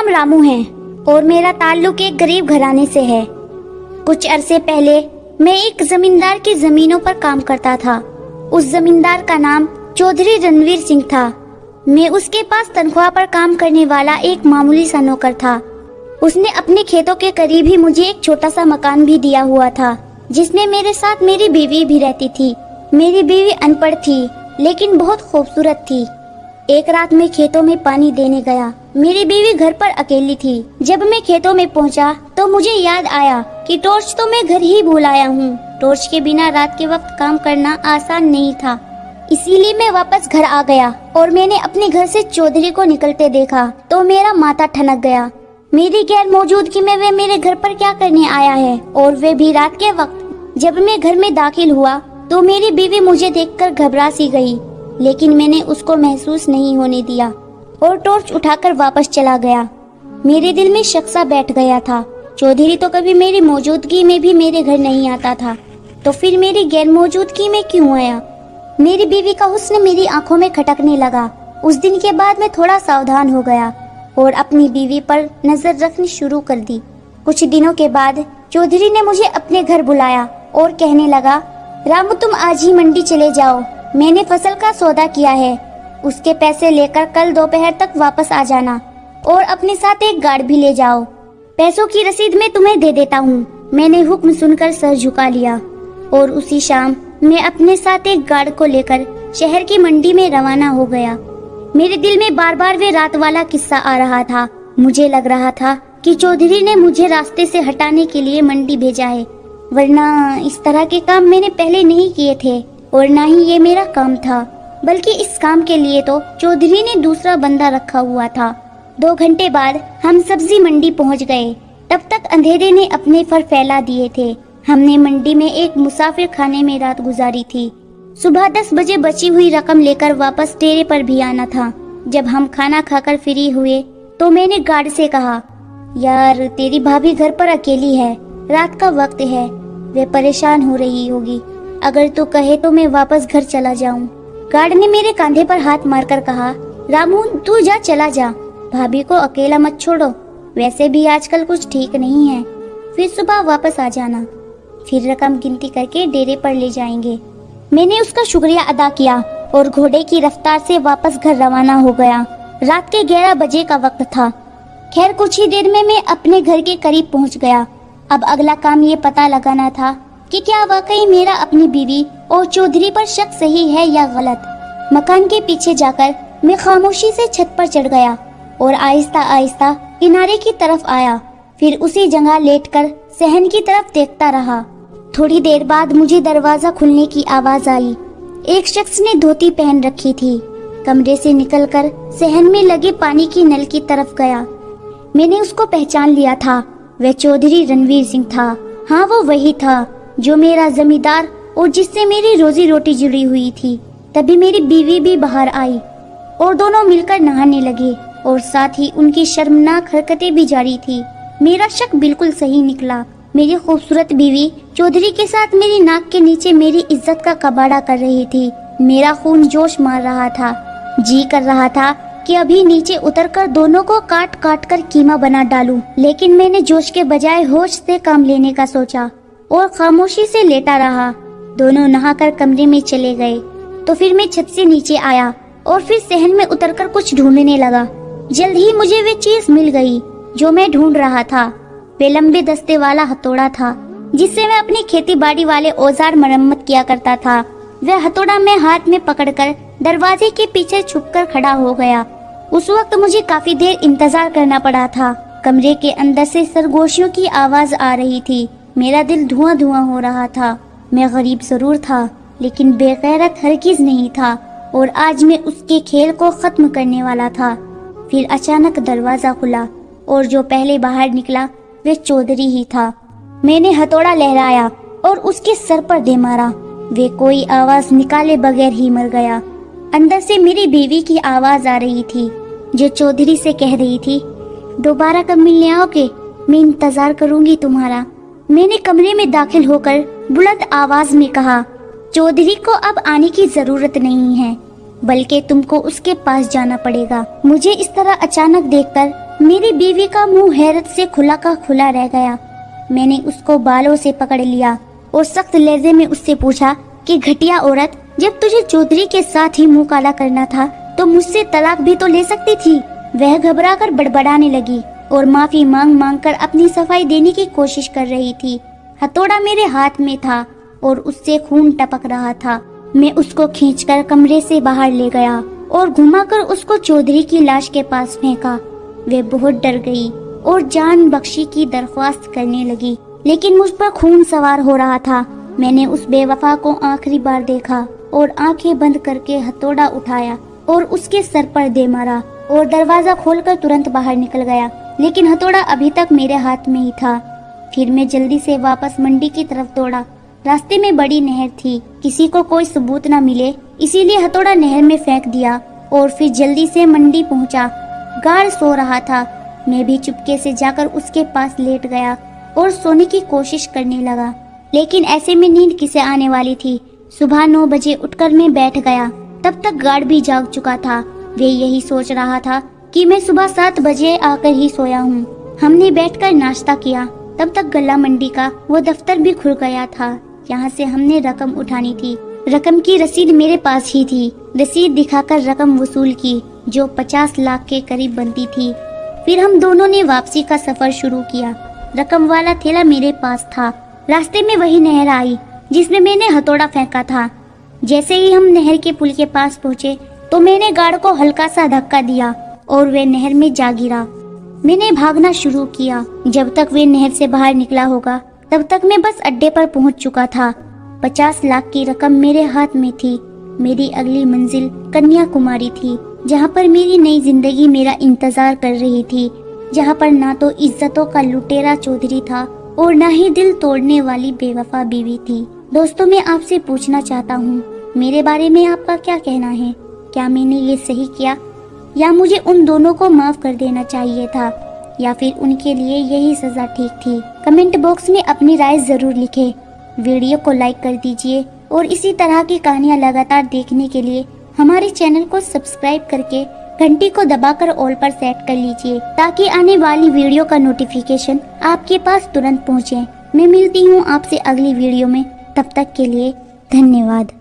नाम रामू है और मेरा ताल्लुक एक गरीब घराने से है। कुछ अरसे पहले मैं एक जमींदार की जमीनों पर काम करता था। उस जमींदार का नाम चौधरी रणवीर सिंह था। मैं उसके पास तनख्वाह पर काम करने वाला एक मामूली सा नौकर था। उसने अपने खेतों के करीब ही मुझे एक छोटा सा मकान भी दिया हुआ था, जिसमें मेरे साथ मेरी बीवी भी रहती थी। मेरी बीवी अनपढ़ थी लेकिन बहुत खूबसूरत थी। एक रात मैं खेतों में पानी देने गया। मेरी बीवी घर पर अकेली थी। जब मैं खेतों में पहुंचा तो मुझे याद आया कि टॉर्च तो मैं घर ही भूल आया हूँ। टॉर्च के बिना रात के वक्त काम करना आसान नहीं था, इसीलिए मैं वापस घर आ गया और मैंने अपने घर से चौधरी को निकलते देखा तो मेरा माथा ठनक गया। मेरी गैर मौजूदगी में वे मेरे घर पर क्या करने आया है, और वे भी रात के वक्त। जब मैं घर में दाखिल हुआ तो मेरी बीवी मुझे देखकर घबरा सी गई, लेकिन मैंने उसको महसूस नहीं होने दिया और टॉर्च उठाकर वापस चला गया। मेरे दिल में शक सा बैठ गया था। चौधरी तो कभी मेरी मौजूदगी में भी मेरे घर नहीं आता था, तो फिर मेरी गैर मौजूदगी में क्यों आया? मेरी बीवी का हुस्न मेरी आंखों में खटकने लगा। उस दिन के बाद मैं थोड़ा सावधान हो गया और अपनी बीवी पर नजर रखनी शुरू कर दी। कुछ दिनों के बाद चौधरी ने मुझे अपने घर बुलाया और कहने लगा, रामू तुम आज ही मंडी चले जाओ, मैंने फसल का सौदा किया है। उसके पैसे लेकर कल दोपहर तक वापस आ जाना और अपने साथ एक गाड़ भी ले जाओ। पैसों की रसीद मैं तुम्हें दे देता हूँ। मैंने हुक्म सुनकर सर झुका लिया और उसी शाम मैं अपने साथ एक गाड़ को लेकर शहर की मंडी में रवाना हो गया। मेरे दिल में बार बार वे रात वाला किस्सा आ रहा था। मुझे लग रहा था कि चौधरी ने मुझे रास्ते से हटाने के लिए मंडी भेजा है, वरना इस तरह के काम मैंने पहले नहीं किए थे और ना ही ये मेरा काम था, बल्कि इस काम के लिए तो चौधरी ने दूसरा बंदा रखा हुआ था। 2 घंटे बाद हम सब्जी मंडी पहुंच गए। तब तक अंधेरे ने अपने फर फैला दिए थे। हमने मंडी में एक मुसाफिर खाने में रात गुजारी थी। सुबह 10 बजे बची हुई रकम लेकर वापस डेरे पर भी आना था। जब हम खाना खाकर फ्री हुए तो मैंने गार्ड से कहा, यार तेरी भाभी घर पर अकेली है, रात का वक्त है, वे परेशान हो रही होगी, अगर तू कहे तो मैं वापस घर चला जाऊं। गार्ड ने मेरे कंधे पर हाथ मारकर कहा, रामू तू जा, चला जा, भाभी को अकेला मत छोड़ो, वैसे भी आजकल कुछ ठीक नहीं है, फिर सुबह वापस आ जाना, फिर रकम गिनती करके डेरे पर ले जाएंगे। मैंने उसका शुक्रिया अदा किया और घोड़े की रफ्तार से वापस घर रवाना हो गया। रात के 11 बजे का वक्त था। खैर कुछ ही देर में मैं अपने घर के करीब पहुंच गया। अब अगला काम ये पता लगाना था कि क्या वाकई मेरा अपनी बीवी और चौधरी पर शक सही है या गलत। मकान के पीछे जाकर मैं खामोशी से छत पर चढ़ गया और आहिस्ता आहिस्ता किनारे की तरफ आया, फिर उसी जगह लेटकर सहन की तरफ देखता रहा। थोड़ी देर बाद मुझे दरवाजा खुलने की आवाज आई। एक शख्स ने धोती पहन रखी थी। कमरे से निकलकर सहन में लगे पानी की नल की तरफ गया। मैंने उसको पहचान लिया था। वह चौधरी रणवीर सिंह था। हाँ वो वही था जो मेरा जमींदार और जिससे मेरी रोजी रोटी जुड़ी हुई थी। तभी मेरी बीवी भी बाहर आई और दोनों मिलकर नहाने लगे और साथ ही उनकी शर्मनाक हरकतें भी जारी थी। मेरा शक बिल्कुल सही निकला। मेरी खूबसूरत बीवी चौधरी के साथ मेरी नाक के नीचे मेरी इज्जत का कबाड़ा कर रही थी। मेरा खून जोश मार रहा था। जी कर रहा था कि अभी नीचे उतरकर दोनों को काट काट कर कीमा बना डालूं, लेकिन मैंने जोश के बजाय होश से काम लेने का सोचा और खामोशी से लेटा रहा। दोनों नहाकर कमरे में चले गए तो फिर मैं छत से नीचे आया और फिर सहन में उतरकर कुछ ढूंढने लगा। जल्द ही मुझे वे चीज मिल गई जो मैं ढूंढ रहा था। वे लंबे दस्ते वाला हथौड़ा था जिससे मैं अपनी खेती बाड़ी वाले औजार मरम्मत किया करता था। वह हथौड़ा मैं हाथ में पकड़कर दरवाजे के पीछे छुपकर खड़ा हो गया। उस वक्त मुझे काफी देर इंतजार करना पड़ा था। कमरे के अंदर से सरगोशियों की आवाज आ रही थी। मेरा दिल धुआं धुआं हो रहा था। मैं गरीब जरूर था लेकिन बेगैरत हरगिज नहीं था और आज मैं उसके खेल को खत्म करने वाला था। फिर अचानक दरवाजा खुला और जो पहले बाहर निकला वह चौधरी ही था। मैंने हथौड़ा लहराया और उसके सर पर दे मारा। वे कोई आवाज निकाले बगैर ही मर गया। अंदर से मेरी बीवी की आवाज आ रही थी जो चौधरी से कह रही थी, दोबारा कब मिलने आओगे, मैं इंतजार करूंगी तुम्हारा। मैंने कमरे में दाखिल होकर बुलंद आवाज में कहा, चौधरी को अब आने की जरूरत नहीं है, बल्कि तुमको उसके पास जाना पड़ेगा। मुझे इस तरह अचानक देखकर मेरी बीवी का मुंह हैरत से खुला का खुला रह गया। मैंने उसको बालों से पकड़ लिया और सख्त लहजे में उससे पूछा कि घटिया औरत, जब तुझे चौधरी के साथ ही मुंह काला करना था तो मुझसे तलाक भी तो ले सकती थी। वह घबराकर बड़बड़ाने लगी और माफी मांग मांग कर अपनी सफाई देने की कोशिश कर रही थी। हथौड़ा मेरे हाथ में था और उससे खून टपक रहा था। मैं उसको खींचकर कमरे से बाहर ले गया और घुमाकर उसको चौधरी की लाश के पास फेंका। वे बहुत डर गई और जान बख्शी की दरख्वास्त करने लगी, लेकिन मुझ पर खून सवार हो रहा था। मैंने उस बेवफा को आखिरी बार देखा और आंखें बंद करके हथौड़ा उठाया और उसके सर पर दे मारा और दरवाजा खोलकर तुरंत बाहर निकल गया, लेकिन हथौड़ा अभी तक मेरे हाथ में ही था। फिर मैं जल्दी से वापस मंडी की तरफ दौड़ा। रास्ते में बड़ी नहर थी, किसी को कोई सबूत न मिले इसीलिए हथौड़ा नहर में फेंक दिया और फिर जल्दी से मंडी पहुंचा। गार्ड सो रहा था। मैं भी चुपके से जाकर उसके पास लेट गया और सोने की कोशिश करने लगा, लेकिन ऐसे में नींद किसे आने वाली थी। सुबह 9 बजे उठकर मैं बैठ गया। तब तक गार्ड भी जाग चुका था। वे यही सोच रहा था कि मैं सुबह 7 बजे आकर ही सोया हूँ। हमने बैठकर नाश्ता किया। तब तक गल्ला मंडी का वो दफ्तर भी खुल गया था। यहाँ से हमने रकम उठानी थी। रकम की रसीद मेरे पास ही थी। रसीद दिखाकर रकम वसूल की, जो 50 लाख के करीब बनती थी। फिर हम दोनों ने वापसी का सफर शुरू किया। रकम वाला थैला मेरे पास था। रास्ते में वही नहर आई जिसमें मैंने हथौड़ा फेंका था। जैसे ही हम नहर के पुल के पास पहुँचे तो मैंने गार्ड को हल्का सा धक्का दिया और वे नहर में जा गिरा। मैंने भागना शुरू किया। जब तक वे नहर से बाहर निकला होगा तब तक मैं बस अड्डे पर पहुंच चुका था। 50 लाख की रकम मेरे हाथ में थी। मेरी अगली मंजिल कन्याकुमारी थी, जहां पर मेरी नई जिंदगी मेरा इंतजार कर रही थी, जहां पर ना तो इज्जतों का लुटेरा चौधरी था और ना ही दिल तोड़ने वाली बेवफा बीवी थी। दोस्तों, मैं आपसे पूछना चाहता हूँ, मेरे बारे में आपका क्या कहना है? क्या मैंने ये सही किया या मुझे उन दोनों को माफ कर देना चाहिए था, या फिर उनके लिए यही सजा ठीक थी? कमेंट बॉक्स में अपनी राय जरूर लिखें। वीडियो को लाइक कर दीजिए और इसी तरह की कहानियाँ लगातार देखने के लिए हमारे चैनल को सब्सक्राइब करके घंटी को दबाकर ऑल पर सेट कर लीजिए, ताकि आने वाली वीडियो का नोटिफिकेशन आपके पास तुरंत पहुँचे। मैं मिलती हूँ आपसे अगली वीडियो में। तब तक के लिए धन्यवाद।